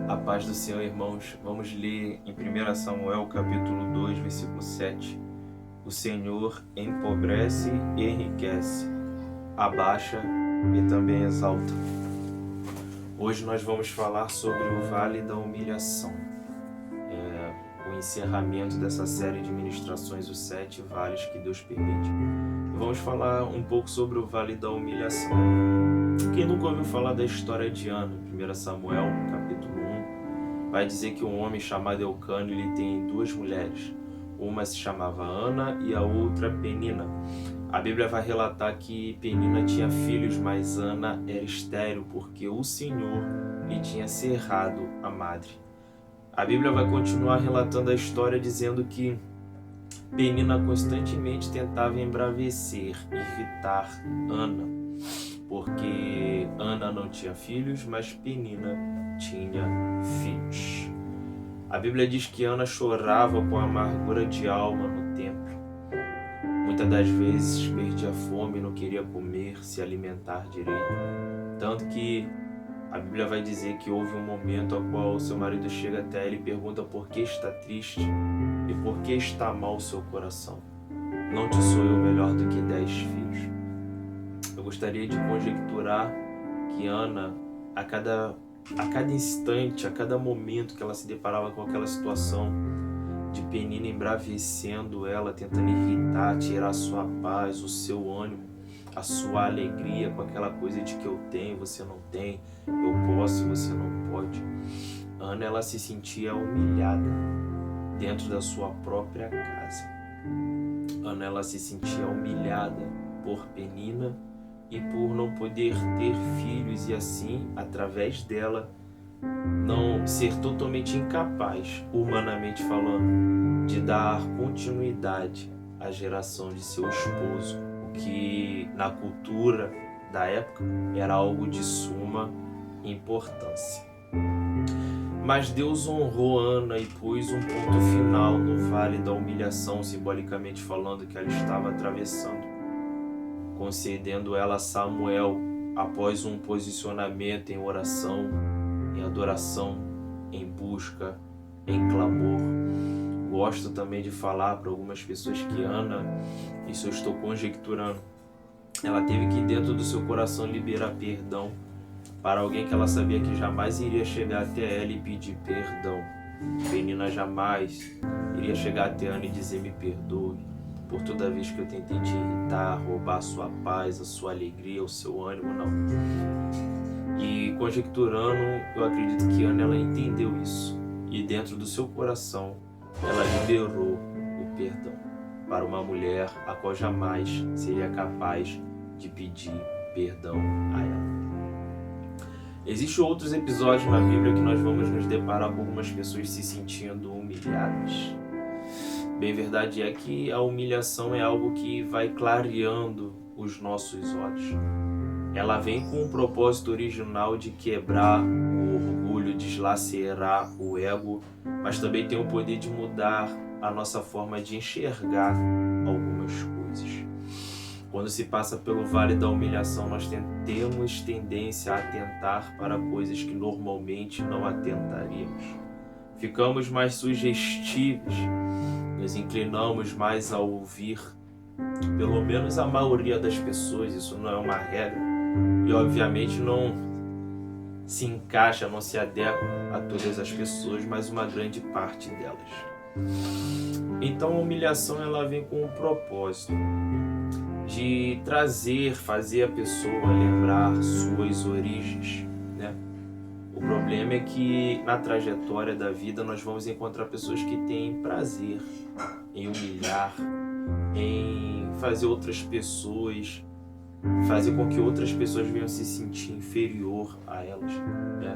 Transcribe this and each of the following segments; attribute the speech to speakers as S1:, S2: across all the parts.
S1: A paz do Senhor, irmãos. Vamos ler em 1 Samuel, capítulo 2, versículo 7. O Senhor empobrece e enriquece, abaixa e também exalta. Hoje nós vamos falar sobre o Vale da Humilhação. O encerramento dessa série de ministrações, os 7 vales que Deus permite. Vamos falar um pouco sobre o Vale da Humilhação. Quem nunca ouviu falar da história de Ana, 1 Samuel, capítulo 1, vai dizer que um homem chamado Eucana, ele tem 2 mulheres. Uma se chamava Ana e a outra Penina. A Bíblia vai relatar que Penina tinha filhos, mas Ana era estéril porque o Senhor lhe tinha cerrado a madre. A Bíblia vai continuar relatando a história dizendo que Penina constantemente tentava embravecer, irritar Ana, porque Ana não tinha filhos, mas Penina tinha filhos. A Bíblia diz que Ana chorava com amargura de alma no templo. Muitas das vezes perdia fome, não queria comer, se alimentar direito. Tanto que a Bíblia vai dizer que houve um momento ao qual seu marido chega até ela e pergunta por que está triste e por que está mal o seu coração. Não te sou eu melhor do que 10 filhos? Eu gostaria de conjecturar que Ana, a cada instante, a cada momento que ela se deparava com aquela situação de Penina embravecendo ela, tentando irritar, tirar a sua paz, o seu ânimo, a sua alegria com aquela coisa de que eu tenho, você não tem, eu posso, você não pode. Ana, ela se sentia humilhada dentro da sua própria casa. Ana, ela se sentia humilhada por Penina e por não poder ter filhos e assim, através dela, não ser totalmente incapaz, humanamente falando, de dar continuidade à geração de seu esposo, o que na cultura da época era algo de suma importância. Mas Deus honrou Ana e pôs um ponto final no vale da humilhação, simbolicamente falando, que ela estava atravessando, concedendo ela a Samuel após um posicionamento em oração, em adoração, em busca, em clamor. Gosto também de falar para algumas pessoas que Ana, isso eu estou conjecturando, ela teve que dentro do seu coração liberar perdão para alguém que ela sabia que jamais iria chegar até ela e pedir perdão. Penina jamais iria chegar até Ana e dizer me perdoe por toda vez que eu tentei te irritar, roubar a sua paz, a sua alegria, o seu ânimo, não. E conjecturando, eu acredito que Ana, ela entendeu isso e dentro do seu coração ela liberou o perdão para uma mulher a qual jamais seria capaz de pedir perdão a ela. Existem outros episódios na Bíblia que nós vamos nos deparar com algumas pessoas se sentindo humilhadas. Bem, verdade é que a humilhação é algo que vai clareando os nossos olhos. Ela vem com o propósito original de quebrar o orgulho, deslacerar o ego, mas também tem o poder de mudar a nossa forma de enxergar algumas coisas. Quando se passa pelo vale da humilhação, nós temos tendência a atentar para coisas que normalmente não atentaríamos. Ficamos mais sugestíveis, nos inclinamos mais a ouvir, pelo menos a maioria das pessoas, isso não é uma regra, e obviamente não se encaixa, não se adequa a todas as pessoas, mas uma grande parte delas. Então a humilhação, ela vem com um propósito de fazer a pessoa lembrar suas origens, né? O problema é que na trajetória da vida nós vamos encontrar pessoas que têm prazer em humilhar, em fazer outras pessoas, fazer com que outras pessoas venham se sentir inferior a elas, né?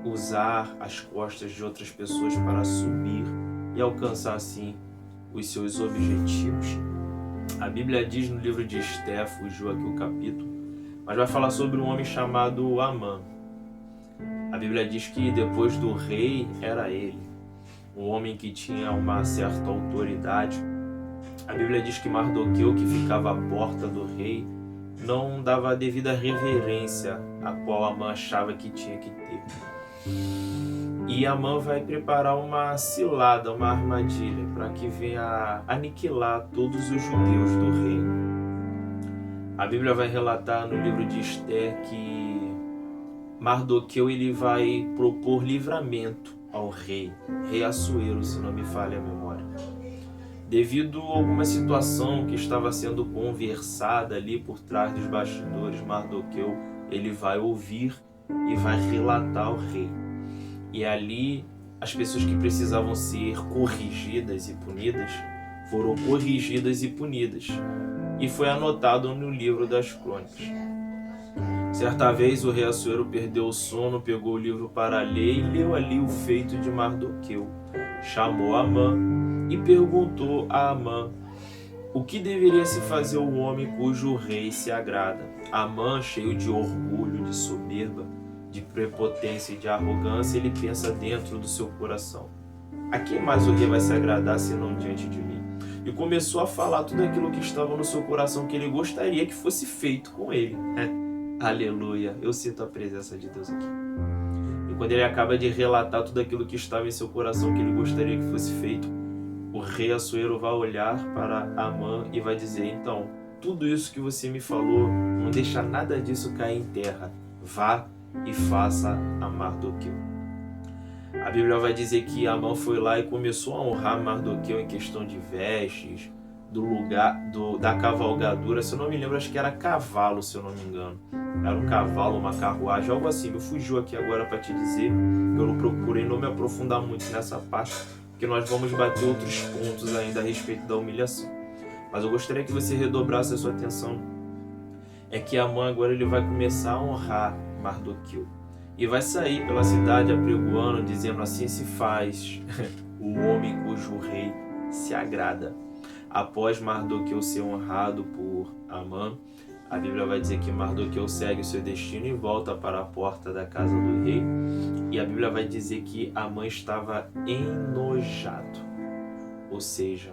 S1: Usar as costas de outras pessoas para subir e alcançar assim os seus objetivos. A Bíblia diz no livro de Esté, fugiu aqui o capítulo, mas vai falar sobre um homem chamado Amã. A Bíblia diz que depois do rei era ele, um homem que tinha uma certa autoridade. A Bíblia diz que Mardoqueu, que ficava à porta do rei, não dava a devida reverência a qual Amã achava que tinha que ter. E Amã vai preparar uma cilada, uma armadilha, para que venha aniquilar todos os judeus do reino. A Bíblia vai relatar no livro de Esther que Mardoqueu ele vai propor livramento ao rei Assuero, se não me falha a memória. Devido a alguma situação que estava sendo conversada ali por trás dos bastidores, Mardoqueu ele vai ouvir e vai relatar ao rei. E ali as pessoas que precisavam ser corrigidas e punidas foram corrigidas e punidas. E foi anotado no livro das crônicas. Certa vez o rei Assuero perdeu o sono, pegou o livro para ler e leu ali o feito de Mardoqueu. Chamou Amã e perguntou a Amã o que deveria se fazer o homem cujo rei se agrada. Amã, cheio de orgulho, de soberba, de prepotência e de arrogância, ele pensa dentro do seu coração: a quem mais o rei vai se agradar senão diante de mim? E começou a falar tudo aquilo que estava no seu coração que ele gostaria que fosse feito com ele. Aleluia, eu sinto a presença de Deus aqui. E quando ele acaba de relatar tudo aquilo que estava em seu coração que ele gostaria que fosse feito, o rei Assuero vai olhar para Amã e vai dizer: então, tudo isso que você me falou, não deixa nada disso cair em terra. Vá e faça a Mardoqueu. A Bíblia vai dizer que Amã foi lá e começou a honrar Mardoqueu em questão de vestes, do lugar, da cavalgadura. Se eu não me lembro, acho que era cavalo, se eu não me engano. Era um cavalo, uma carruagem, algo assim. Me fugiu aqui agora para te dizer. Eu não procurei não me aprofundar muito nessa parte, porque nós vamos bater outros pontos ainda a respeito da humilhação. Mas eu gostaria que você redobrasse a sua atenção. É que Amã agora ele vai começar a honrar Mardoqueu. E vai sair pela cidade apregoando, dizendo: assim se faz o homem cujo rei se agrada. Após Mardoqueu ser honrado por Amã, a Bíblia vai dizer que Mardoqueu segue o seu destino e volta para a porta da casa do rei. E a Bíblia vai dizer que Amã estava enojado. Ou seja,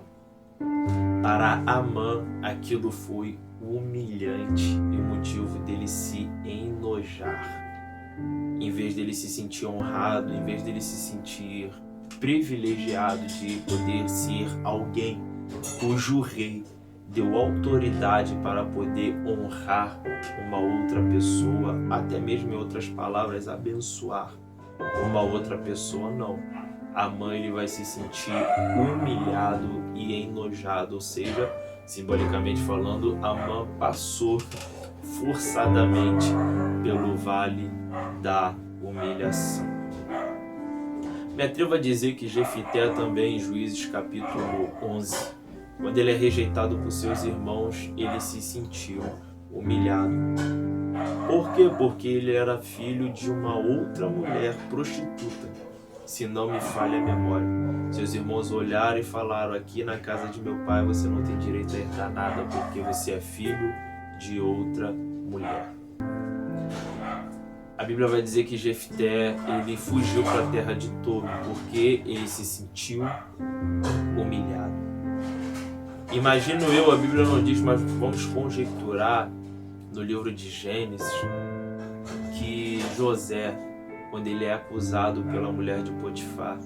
S1: para Amã aquilo foi humilhante e o motivo dele se enojar. Em vez dele se sentir honrado, em vez dele se sentir privilegiado de poder ser alguém cujo rei deu autoridade para poder honrar uma outra pessoa, até mesmo em outras palavras, abençoar uma outra pessoa, não. Amã ele vai se sentir humilhado e enojado, ou seja, simbolicamente falando, Amã passou forçadamente pelo vale da humilhação. Me atrevo a dizer que Jefité também, em Juízes capítulo 11, quando ele é rejeitado por seus irmãos, ele se sentiu humilhado. Por quê? Porque ele era filho de uma outra mulher prostituta, se não me falha a memória. Seus irmãos olharam e falaram: aqui na casa de meu pai você não tem direito a herdar nada, porque você é filho de outra mulher. A Bíblia vai dizer que Jefté ele fugiu para a terra de Tobi porque ele se sentiu humilhado. Imagino eu, a Bíblia não diz, mas vamos conjecturar no livro de Gênesis que José, quando ele é acusado pela mulher de Potifar,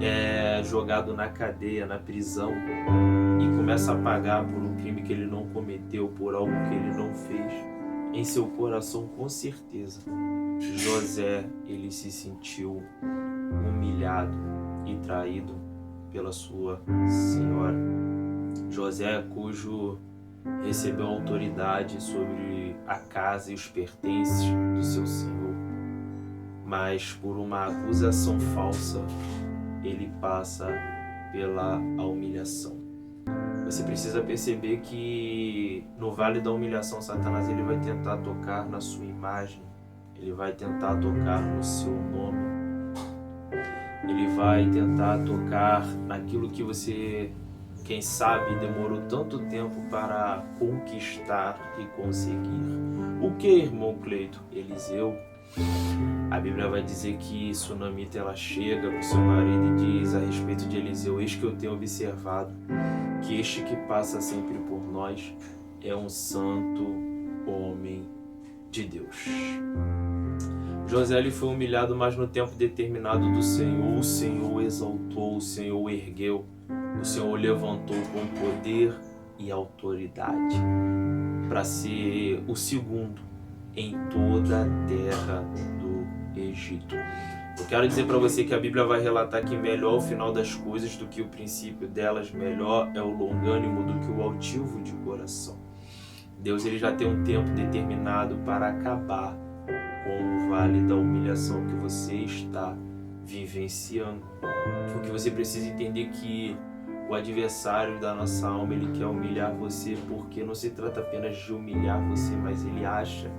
S1: é jogado na cadeia, na prisão, e começa a pagar por um crime que ele não cometeu, por algo que ele não fez. Em seu coração, com certeza, José ele se sentiu humilhado e traído pela sua senhora. José, cujo recebeu autoridade sobre a casa e os pertences do seu senhor, mas por uma acusação falsa, ele passa pela humilhação. Você precisa perceber que no vale da humilhação, Satanás ele vai tentar tocar na sua imagem, ele vai tentar tocar no seu nome, ele vai tentar tocar naquilo que você, quem sabe, demorou tanto tempo para conquistar e conseguir. O que, irmão Cleito? Eliseu. A Bíblia vai dizer que Sunamita ela chega para o seu marido e diz a respeito de Eliseu: eis que eu tenho observado que este que passa sempre por nós é um santo homem de Deus. José ele foi humilhado, mas no tempo determinado do Senhor, o Senhor o exaltou, o Senhor o ergueu, o Senhor o levantou com poder e autoridade para ser o segundo em toda a terra do Egito. Eu quero dizer para você que a Bíblia vai relatar que melhor o final das coisas do que o princípio delas, melhor é o longânimo do que o altivo de coração. Deus ele já tem um tempo determinado para acabar com o vale da humilhação que você está vivenciando. O que você precisa entender é que o adversário da nossa alma, ele quer humilhar você, porque não se trata apenas de humilhar você, mas ele acha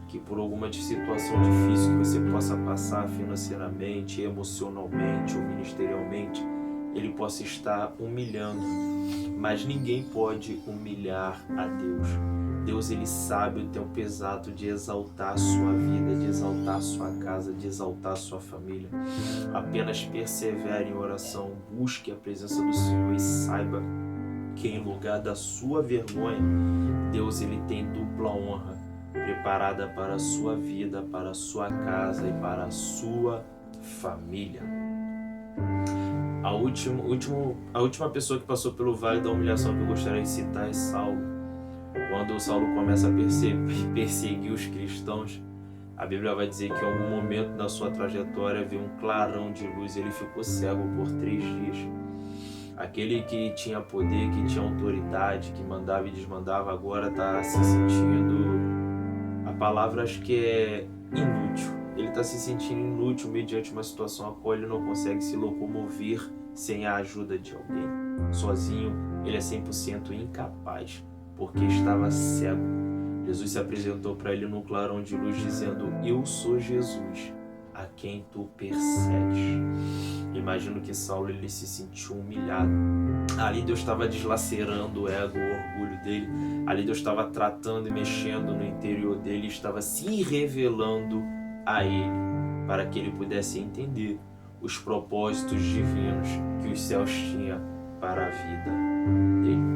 S1: que por alguma situação difícil que você possa passar financeiramente, emocionalmente ou ministerialmente, ele possa estar humilhando. Mas ninguém pode humilhar a Deus. Deus ele sabe o tempo exato de exaltar a sua vida, de exaltar a sua casa, de exaltar a sua família. Apenas persevere em oração, busque a presença do Senhor e saiba que em lugar da sua vergonha, Deus ele tem dupla honra preparada para a sua vida, para a sua casa e para a sua família. A última pessoa que passou pelo vale da humilhação que eu gostaria de citar é Saulo. Quando Saulo começa a perseguir os cristãos, a Bíblia vai dizer que em algum momento da sua trajetória veio um clarão de luz e ele ficou cego por 3 dias. Aquele que tinha poder, que tinha autoridade, que mandava e desmandava, agora está se sentindo, a palavra acho que é inútil. Ele está se sentindo inútil mediante uma situação a qual ele não consegue se locomover sem a ajuda de alguém. Sozinho, ele é 100% incapaz, porque estava cego. Jesus se apresentou para ele num clarão de luz dizendo: eu sou Jesus, a quem tu persegues. Imagino que Saulo ele se sentiu humilhado. Ali Deus estava deslacerando o ego, o orgulho dele. Ali Deus estava tratando e mexendo no interior dele, estava se revelando a ele, para que ele pudesse entender os propósitos divinos que os céus tinham para a vida dele.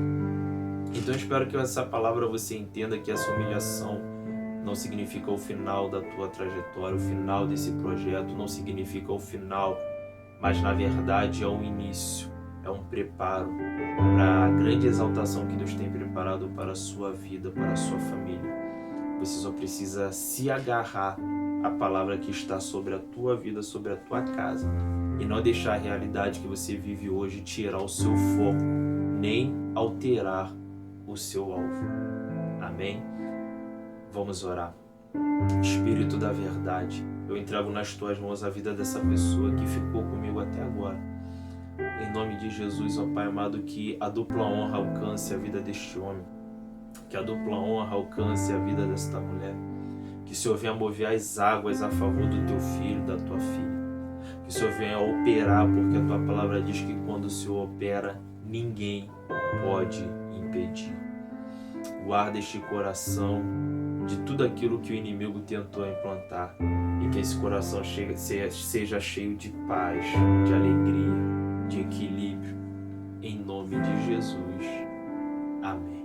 S1: Então eu espero que essa palavra você entenda que essa humilhação não significa o final da tua trajetória, o final desse projeto, não significa o final, mas na verdade é um início, é um preparo para a grande exaltação que Deus tem preparado para a sua vida, para a sua família. Você só precisa se agarrar à palavra que está sobre a tua vida, sobre a tua casa, e não deixar a realidade que você vive hoje tirar o seu foco, nem alterar o seu alvo. Amém? Vamos orar. Espírito da verdade, eu entrego nas tuas mãos a vida dessa pessoa que ficou comigo até agora. Em nome de Jesus, ó Pai amado, que a dupla honra alcance a vida deste homem, que a dupla honra alcance a vida desta mulher, que o Senhor venha mover as águas a favor do teu filho, da tua filha, que o Senhor venha operar, porque a tua palavra diz que quando o Senhor opera, ninguém pode impedir. Guarda este coração de tudo aquilo que o inimigo tentou implantar, e que esse coração seja cheio de paz, de alegria, de equilíbrio, em nome de Jesus. Amém.